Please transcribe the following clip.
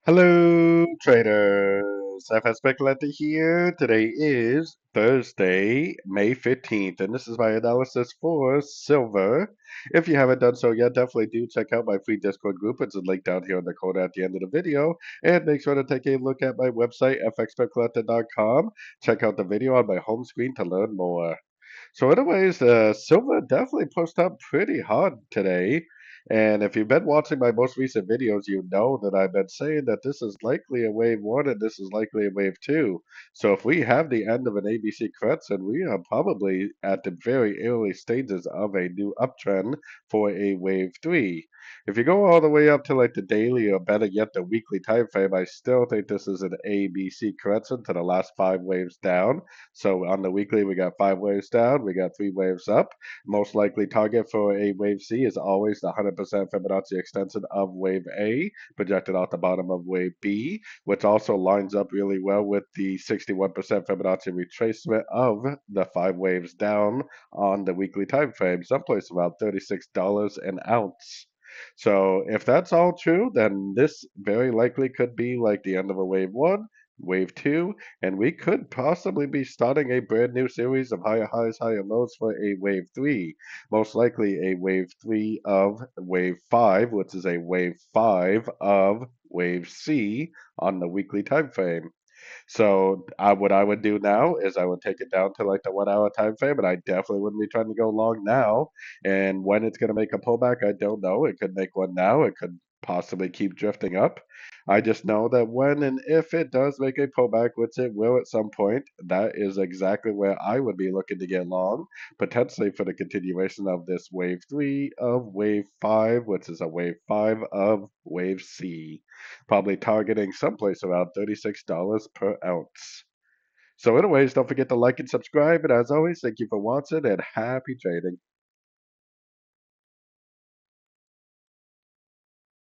Hello, traders. FX Pip Collector here. Today is Thursday, May 15th, and this is my analysis for silver. If you haven't done so yet, definitely do check out my free Discord group. It's a link down here in the corner at the end of the video. And make sure to take a look at my website, fxpipcollector.com. Check out the video on my home screen to learn more. So anyways, silver definitely pushed up pretty hard today. And if you've been watching my most recent videos, you know that I've been saying that this is likely a wave one and this is likely a wave two. So if we have the end of an ABC correction, we are probably at the very early stages of a new uptrend for a wave three. If you go all the way up to like the daily or better yet the weekly time frame, I still think this is an ABC correction to the last five waves down. So on the weekly, we got five waves down, we got three waves up. Most likely target for a wave C is always the 100% Fibonacci extension of wave A, projected out the bottom of wave B, which also lines up really well with the 61% Fibonacci retracement of the five waves down on the weekly time frame, someplace around $36 an ounce. So if that's all true, then this very likely could be like the end of a wave one, wave two, and we could possibly be starting a brand new series of higher highs, higher lows for a wave three. Most likely a wave three of wave five, which is a wave five of wave C on the weekly time frame. So what I would do now is I would take it down to like the 1 hour time frame, and I definitely wouldn't be trying to go long now. And when it's going to make a pullback, I don't know. It could make one now. It could possibly keep drifting up. I just know that when and if it does make a pullback, which it will at some point, that is exactly where I would be looking to get long, potentially for the continuation of this wave three of wave five, which is a wave five of wave C, probably targeting someplace around $36 per ounce. So anyways, don't forget to like and subscribe, and as always, thank you for watching and happy trading.